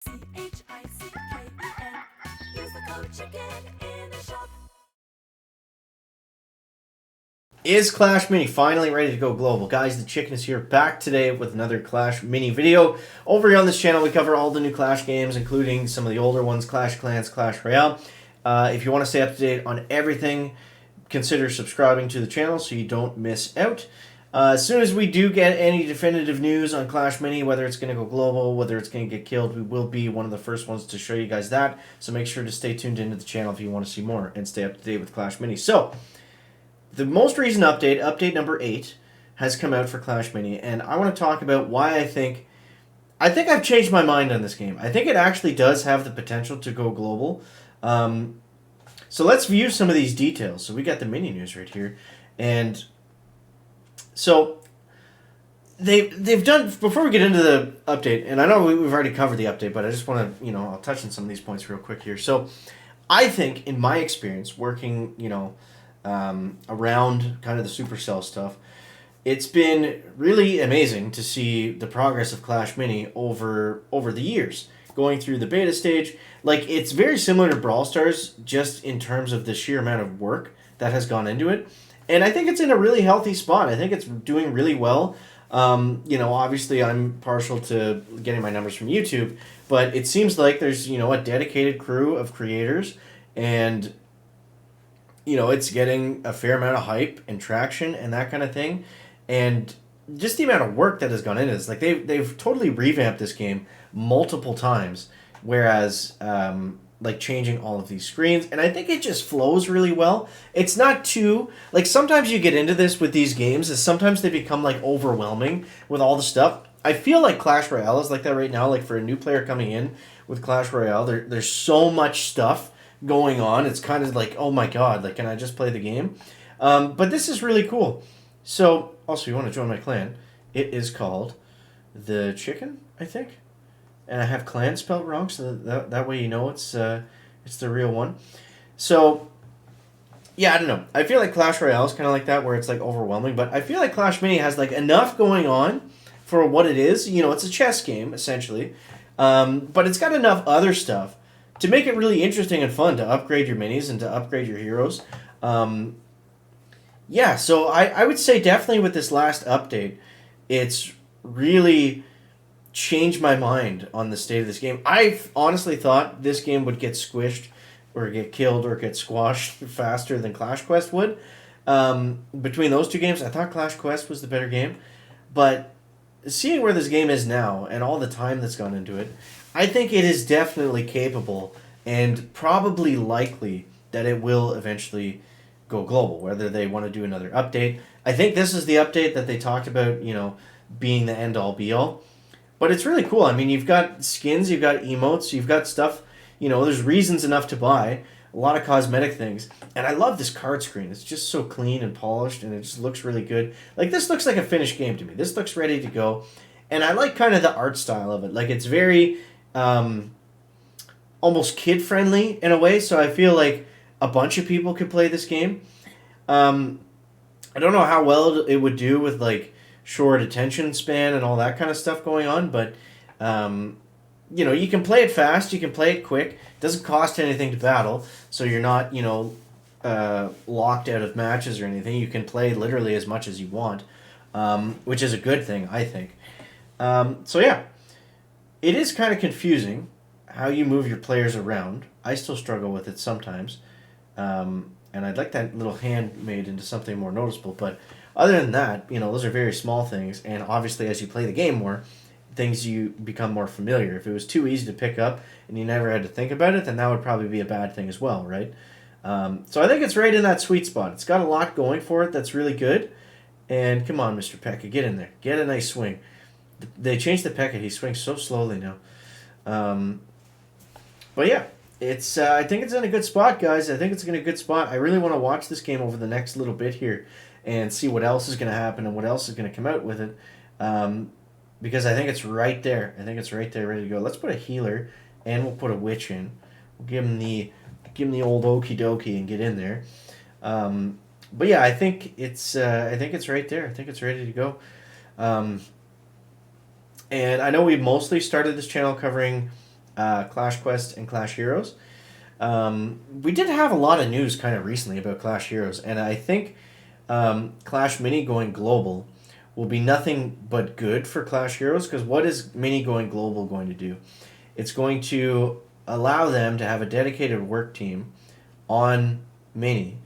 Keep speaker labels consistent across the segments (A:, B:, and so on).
A: Use the code CHICKEN in the shop.
B: Is Clash Mini finally ready to go global? Guys, the Chicken is here back today with another Clash Mini video. Over here on this channel, we cover all the new Clash games, including some of the older ones, Clash Clans, Clash Royale. If you want to stay up to date on everything, consider subscribing to the channel so you don't miss out. As soon as we do get any definitive news on Clash Mini, whether it's going to go global, whether it's going to get killed, we will be one of the first ones to show you guys that. So make sure to stay tuned into the channel if you want to see more and stay up to date with Clash Mini. So, the most recent update, update number 8, has come out for Clash Mini, and I want to talk about why I think I've changed my mind on this game. I think it actually does have the potential to go global. So let's view some of these details. So we got the mini news right here, and so they've done, before we get into the update, and I know we've already covered the update, but I just want to, I'll touch on some of these points real quick here. So I think, in my experience working, around kind of the Supercell stuff, it's been really amazing to see the progress of Clash Mini over the years, going through the beta stage. Like, it's very similar to Brawl Stars, just in terms of the sheer amount of work that has gone into it. And I think it's in a really healthy spot. I think it's doing really well. Obviously I'm partial to getting my numbers from YouTube, but it seems like there's, a dedicated crew of creators, and it's getting a fair amount of hype and traction and that kind of thing. And just the amount of work that has gone into this. Like, they've totally revamped this game multiple times, whereas, changing all of these screens. And I think it just flows really well. It's not too... Like, sometimes you get into this with these games, is sometimes they become, overwhelming with all the stuff. I feel like Clash Royale is like that right now. Like, for a new player coming in with Clash Royale, there's so much stuff going on. It's kind of like, oh my god, can I just play the game? But this is really cool. So, also, you want to join my clan. It is called the Chicken, I think. And I have clan spelled wrong, so that way it's the real one. So, yeah, I don't know. I feel like Clash Royale is kind of like that, where it's overwhelming, but I feel like Clash Mini has enough going on for what it is. It's a chess game, essentially. But it's got enough other stuff to make it really interesting and fun to upgrade your minis and to upgrade your heroes. So I would say definitely with this last update, it's really changed my mind on the state of this game. I honestly thought this game would get squished or get killed or get squashed faster than Clash Quest would. Between those two games, I thought Clash Quest was the better game. But seeing where this game is now and all the time that's gone into it, I think it is definitely capable and probably likely that it will eventually go global, whether they want to do another update. I think this is the update that they talked about, being the end-all, be-all. But it's really cool. I mean, you've got skins, you've got emotes, you've got stuff, there's reasons enough to buy, a lot of cosmetic things. And I love this card screen. It's just so clean and polished, and it just looks really good. This looks like a finished game to me. This looks ready to go. And I like kind of the art style of it. It's very... almost kid-friendly in a way, so I feel like a bunch of people could play this game. I don't know how well it would do with, short attention span and all that kind of stuff going on, but, you can play it fast, you can play it quick. It doesn't cost anything to battle, so you're not, locked out of matches or anything. You can play literally as much as you want, which is a good thing, I think. It is kind of confusing how you move your players around. I still struggle with it sometimes. And I'd like that little hand made into something more noticeable. But other than that, those are very small things. And obviously, as you play the game more, things you become more familiar. If it was too easy to pick up and you never had to think about it, then that would probably be a bad thing as well, right? So I think it's right in that sweet spot. It's got a lot going for it that's really good. And come on, Mr. Pekka, get in there. Get a nice swing. They changed the Pekka. He swings so slowly now. But yeah, it's. I think it's in a good spot, guys. I think it's in a good spot. I really want to watch this game over the next little bit here and see what else is going to happen and what else is going to come out with it. Because I think it's right there. I think it's right there, ready to go. Let's put a healer, and we'll put a witch in. We'll give him the old okie dokie and get in there. But yeah, I think it's right there. I think it's ready to go. And I know we mostly started this channel covering Clash Quest and Clash Heroes. We did have a lot of news kind of recently about Clash Heroes, and I think Clash Mini going global will be nothing but good for Clash Heroes, because what is Mini going global going to do? It's going to allow them to have a dedicated work team on Mini.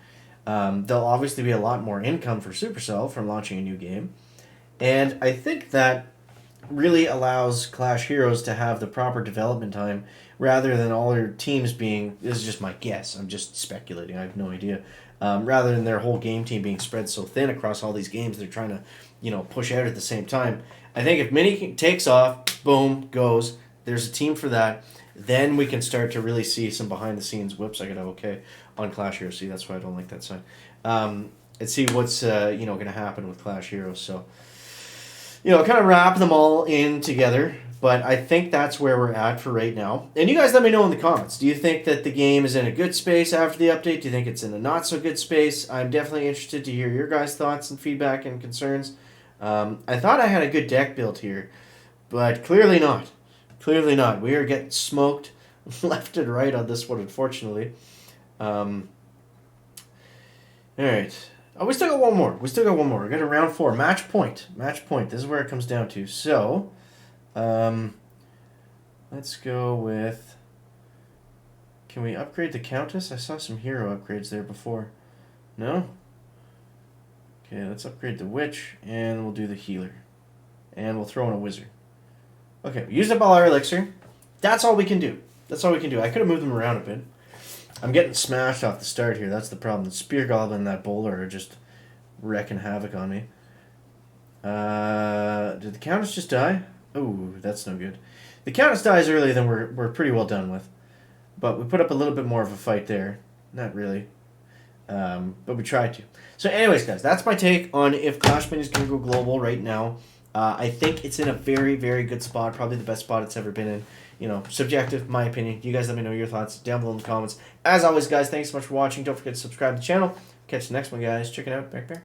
B: There'll obviously be a lot more income for Supercell from launching a new game, and I think that really allows Clash Heroes to have the proper development time rather than all their teams being, this is just my guess, I'm just speculating, I have no idea, rather than their whole game team being spread so thin across all these games they're trying to push out at the same time. I think if Mini takes off, boom, goes, there's a team for that, then we can start to really see some behind the scenes, whoops, I got a okay on Clash Heroes, see, that's why I don't like that sign, and see what's going to happen with Clash Heroes, so kind of wrap them all in together. But I think that's where we're at for right now. And you guys let me know in the comments. Do you think that the game is in a good space after the update? Do you think it's in a not so good space? I'm definitely interested to hear your guys' thoughts and feedback and concerns. I thought I had a good deck built here, but clearly not. Clearly not. We are getting smoked left and right on this one, unfortunately. All right. Oh, we still got one more. We got a round 4. Match point. Match point. This is where it comes down to. So, let's go with... Can we upgrade the Countess? I saw some hero upgrades there before. No? Okay, let's upgrade the Witch, and we'll do the Healer. And we'll throw in a Wizard. Okay, we used up all our elixir. That's all we can do. I could have moved them around a bit. I'm getting smashed off the start here. That's the problem. The Spear Goblin and that Bowler are just wrecking havoc on me. Did the Countess just die? Oh, that's no good. The Countess dies early, then we're pretty well done with. But we put up a little bit more of a fight there. Not really. But we tried to. So anyways, guys, that's my take on if Clash Mini is going to go global right now. I think it's in a very, very good spot. Probably the best spot it's ever been in. Subjective, my opinion. You guys let me know your thoughts down below in the comments. As always, guys, thanks so much for watching. Don't forget to subscribe to the channel. Catch the next one, guys. Check it out. Bear.